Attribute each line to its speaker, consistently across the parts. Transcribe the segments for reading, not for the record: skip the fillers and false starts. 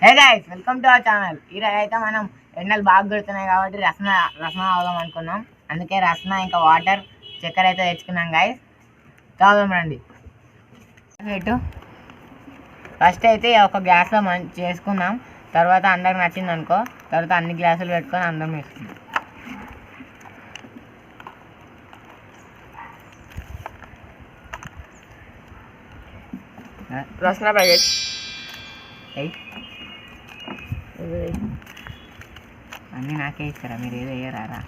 Speaker 1: Hey guys, welcome to our channel. ఈరోజు అయితే మనం ఎండలు బాగా కొడుతున్నాయి కాబట్టి రసన అవుదాం అనుకున్నాం. అందుకే రసన ఇంకా వాటర్ చక్కెర అయితే తెచ్చుకున్నాం గైస్. తాగుదాం రండి. ఫస్ట్ అయితే ఒక గ్లాస్లో చేసుకుందాం. తర్వాత అందరికి నచ్చింది అనుకో, తర్వాత అన్ని గ్లాసులు పెట్టుకొని అందరం వేసుకుందాం.
Speaker 2: రసన ప్యాకెట్
Speaker 1: అన్నీ నాకే ఇస్తారా, మీరు ఏదో వేయరారా?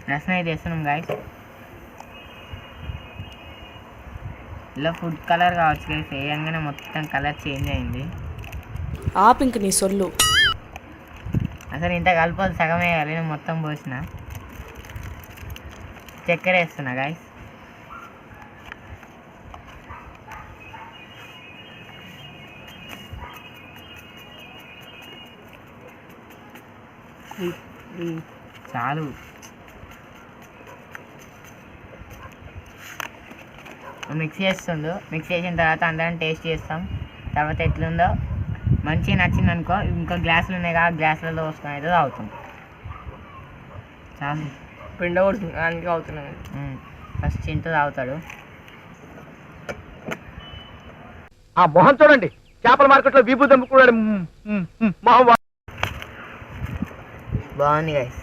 Speaker 1: రసన అయితే వేస్తున్నాం గాయస్. ఇలా ఫుడ్ కలర్ కావచ్చు గైస్, వేయంగానే మొత్తం కలర్ చేంజ్ అయింది.
Speaker 2: ఇంక నీ సొల్లు
Speaker 1: అసలు ఇంత కలపదు, సగం వేయాలి. నేను మొత్తం పోసిన చక్కెర వేస్తున్నా గాయస్. చాలు. మిక్స్ చేస్తుండు. మిక్స్ చేసిన తర్వాత అందరం టేస్ట్ చేస్తాం. తర్వాత ఎట్లుందో మంచిగా నచ్చింది అనుకో, ఇంకో గ్లాసులు ఉన్నాయి కదా, గ్లాసులలో వస్తాం అయితే తాగుతాం. చాలు.
Speaker 2: పిండ కొడుతుంది అందుకే అవుతున్నాను.
Speaker 1: ఫస్ట్ చింటూ తాగుతాడు.
Speaker 3: ఆ మొహం చూడండి, చేపల మార్కెట్లో విభూతి అమ్ముకున్నాడు.
Speaker 1: బాగుంది గైస్.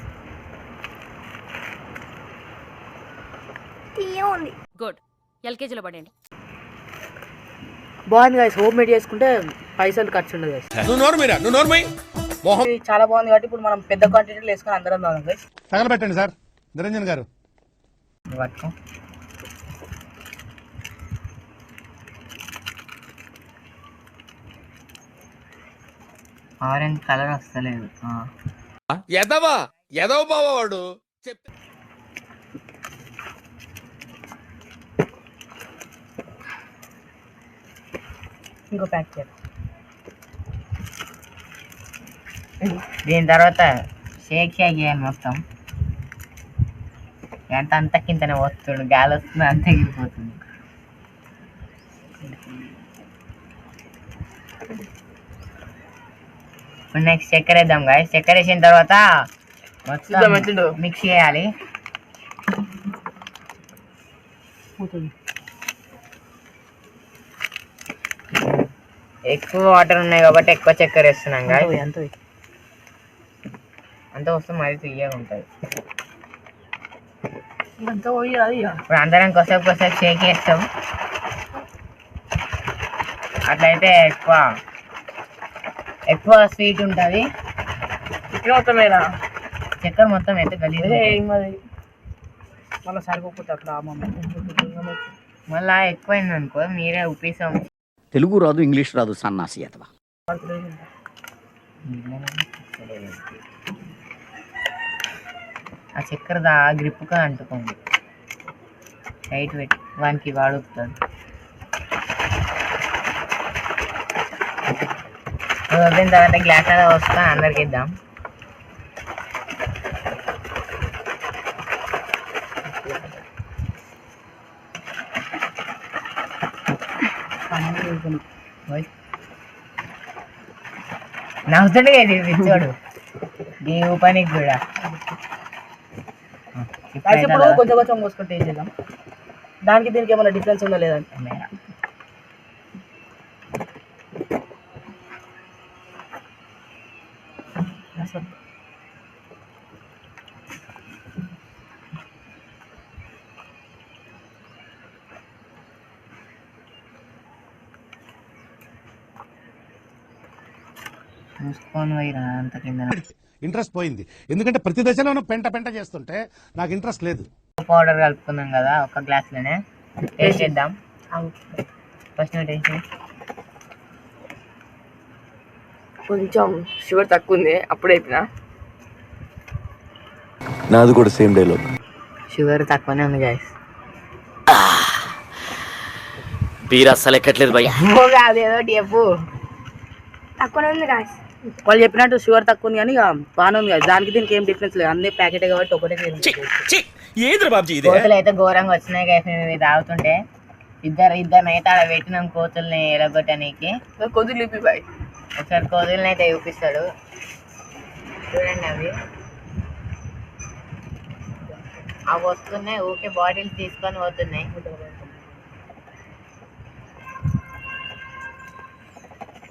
Speaker 2: గుడ్. ఎల్కేజీలో పడండి.
Speaker 4: బాగుంది గైస్. హోమ్ మేడ్ చేసుకుంటే పైసలు ఖర్చు ఉండదు గైస్. చాలా బాగుంది కాబట్టి ఇప్పుడు మనం పెద్ద క్వాంటిటీలో వేసుకొని అందరం తాగుదాం గైస్.
Speaker 5: తగలబెట్టండి సార్ నిరంజన్ గారు.
Speaker 1: పట్టుకో. ఆరెంజ్ కలర్ వస్తలేదు.
Speaker 6: ఎదవ బావాడు
Speaker 4: ఇంకో ప్యాక్ చేయాలి.
Speaker 1: దీని తర్వాత షేక్ చేయాలి మొత్తం. ఎంత అంతకింతనే వస్తుంది, గాలి వస్తుంది, అంత ఎగిరిపోతుంది. ఇప్పుడు నెక్స్ట్ చక్కెర వేద్దాం గాయస్. చక్కెర వేసిన తర్వాత మొత్తం మిక్స్ చేయాలి. ఎక్కువ వాటర్ ఉన్నాయి కాబట్టి ఎక్కువ చక్కెర వేస్తున్నాం గాయస్. అంత వస్తే మరీ తీయగా ఉంటుంది. ఇప్పుడు అందరం కొసేపు షేక్ చేస్తాం. అట్లయితే ఎక్కువ స్వీట్ ఉంటుంది. చక్కెర మొత్తం అయితే గలీజ్
Speaker 4: మళ్ళీ సరిపోతే అట్లా
Speaker 1: మళ్ళా ఎక్కువైంది అనుకో మీరే ఉప్పిస్తాం.
Speaker 7: తెలుగు రాదు, ఇంగ్లీష్ రాదు, సన్నాసి అతవా.
Speaker 1: ఆ చక్కెర గ్రిప్గా అంటుకోండి. టైట్ పెట్టి వానికి వాడుతుంది. వదిలిన తర్వాత గ్లాస్ అలా వస్తా అందరికి ఇద్దాం. నవ్వుతుండే చూడు ఈ పనికి కూడా.
Speaker 4: కొంచెం కొంచెం పోసుకుంటే ఏం చేద్దాం. దానికి దీనికి ఏమైనా డిఫరెన్స్ ఉందా లేదంటే
Speaker 1: చూసుకొని పోయిరా అంత కింద.
Speaker 5: ఇంట్రెస్ట్ పోయింది, ఎందుకంటే ప్రతి దశలోనూ పెంట పెంట చేస్తుంటే నాకు ఇంట్రెస్ట్ లేదు.
Speaker 1: పౌడర్ కలుపుకున్నాం కదా ఒక గ్లాస్లోనే. టేస్ట్ చేద్దాం. ఫస్ట్ టేస్ట్
Speaker 2: కొంచెం షుగర్ తక్కువ ఉంది. అప్పుడే అయిపోయినా
Speaker 6: నాది కూడా సేమ్ డైలాగ్.
Speaker 1: షుగర్ తక్కువనే ఉంది గైస్.
Speaker 7: బీర్ అస్సలు ఎక్కట్లేదు భయ్యా.
Speaker 1: అదేదో చెప్పు.
Speaker 4: తక్కువనే ఉంది గాయస్. వాళ్ళు చెప్పినట్టు షుగర్ తక్కువ ఉంది కానీ బాగానే ఉంది. దానికి దీనికి ఏం డిఫరెన్స్ లేదు, అన్ని ప్యాకెట్ కాబట్టి ఒకటే.
Speaker 1: కోతులు అయితే ఘోరంగా వచ్చినాయి గైస్ మేము ఇది తాగుతుంటే. ఇద్దరిని అయితే ఆడ పెట్టినాం కోతుల్ని ఎలగొట్టడానికి.
Speaker 2: కొద్దిగా లిపి బాయ్.
Speaker 1: ఒకసారి కోతుల్ని అయితే చూపిస్తాడు చూడండి. అవి వస్తున్నాయి, ఊకే బాటిల్స్ తీసుకొని పోతున్నాయి.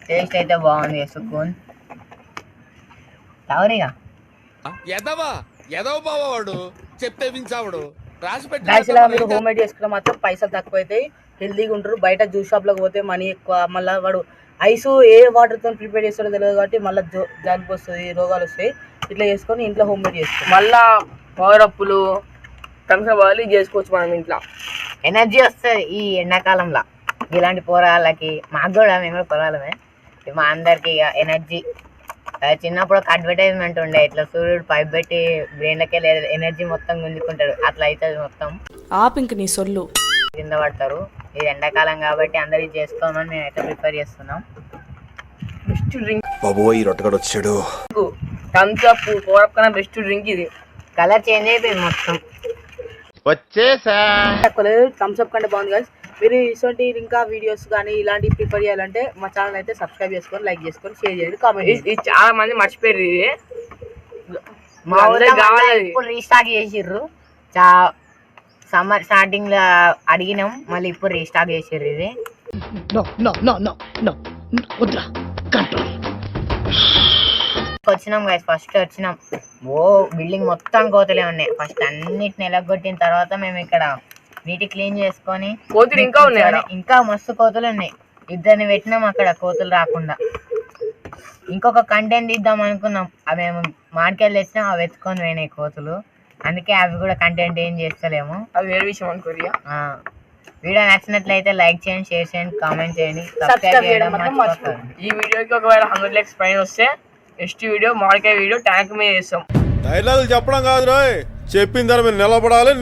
Speaker 1: టేస్ట్ అయితే బాగుంది. సుకూన్ తవరిగా
Speaker 6: ఎదవ బావాడు చెప్తే వించావుడు రాసి
Speaker 4: గాయస్ ఇలా మీరు హోమ్ మేడ్ చేసుకుంటే మాత్రం పైసలు తక్కువ అవుతాయి, హెల్తీగా ఉంటారు. బయట జ్యూస్ షాప్లోకి పోతే మనీ ఎక్కువ. మళ్ళీ వాడు ఐస్ ఏ వాటర్తో ప్రిపేర్ చేస్తాడో తెలియదు కాబట్టి మళ్ళీ జలుబు వస్తుంది, రోగాలు వస్తాయి. ఇట్లా చేసుకొని ఇంట్లో హోమ్ మేడ్ చేసుకోవాలి.
Speaker 2: మళ్ళా పవర్ అప్పులు థమ్స్అప్ వాళ్ళు చేసుకోవచ్చు మనం ఇంట్లో.
Speaker 1: ఎనర్జీ వస్తుంది ఈ ఎండాకాలంలో. ఇలాంటి పోరాళ్ళకి మాకు కూడా, మేము కూడా పొరాలమే, మా అందరికి ఎనర్జీ. చిన్నప్పుడు ఒక అడ్వర్టైజ్మెంట్ ఉండే, ఇట్లా సూర్యుడు పైప్ పెట్టి బ్రెయిన్లకే లేదు ఎనర్జీ మొత్తం గుంజుకుంటాడు, అట్లా అవుతుంది మొత్తం.
Speaker 8: ఆపింక నీ సొల్లు
Speaker 1: కింద పడతారు. ఇది ఎండాకాలం కాబట్టి అందరికి చేసుకోమని మేము అయితే ప్రిఫర్ చేస్తున్నాం.
Speaker 2: బెస్ట్ డ్రింక్
Speaker 6: బాబోయ్ రొట్టగడు వచ్చాడు.
Speaker 2: థమ్స్అప్ పవర్ అప్ కన్నా బెస్ట్ డ్రింక్ ఇది.
Speaker 1: కలర్ చేంజ్ అయిపోయింది మొత్తం.
Speaker 4: థమ్స్అప్ కంటే బాగుంది గాయస్. మీరు ఇటువంటి ఇంకా వీడియోస్ కానీ ఇలాంటివి ప్రిఫర్ చేయాలంటే మా ఛానల్ అయితే సబ్స్క్రైబ్ చేసుకొని, లైక్ చేసుకొని, షేర్ చేయండి, కామెంట్ చేయండి.
Speaker 2: ఇది చాలా మంది మర్చిపోయారు. ఇది
Speaker 1: మా ఊళ్ళో
Speaker 2: కావాలి.
Speaker 1: ఇప్పుడు రీస్టాక్ చేసిర్రు. సమ్మర్ స్టార్టింగ్ లో అడిగినాం, మళ్ళీ ఇప్పుడు రీస్టాక్ చేసిర్రు. ఇది వచ్చినాం గైస్, ఫస్ట్ వచ్చినాం. బిల్డింగ్ మొత్తం కోతులే ఉన్నాయి. ఫస్ట్ అన్నిటిని ఎలగొట్టిన తర్వాత మేము ఇక్కడ నీటి క్లీన్ చేసుకొని,
Speaker 2: కోతులు ఇంకా ఉన్నాయి,
Speaker 1: ఇంకా మస్తు కోతులు ఉన్నాయి. ఇద్దరిని పెట్టినాం అక్కడ కోతులు రాకుండా. ఇంకొక కంటెంట్ ఇద్దాం అనుకున్నాం, అవి మేము మార్కెట్ తెచ్చినాం, అవి ఎత్తుకొని పోయినాయి కోతులు. అందుకే అవి కూడా కంటెంట్ ఏం చేస్తలేము,
Speaker 2: అది వేరే విషయం అనుకోరియా.
Speaker 1: వీడియో నచ్చినట్లయితే లైక్ చేయండి, షేర్ చేయండి, కామెంట్ చేయండి,
Speaker 4: సబ్స్క్రైబ్ చేయడం మాత్రం
Speaker 1: మర్చిపోకండి.
Speaker 2: ఈ వీడియోకి ఒకవేళ 100 likes పైన వస్తే నెక్స్ట్ వీడియో మామిడికాయ వీడియో ట్యాంక్ మీద చేస్తాం.
Speaker 6: డైలాగులు చెప్పడం కాదు రోయ్, చెప్పిన దాని మీద నిలబడాలి.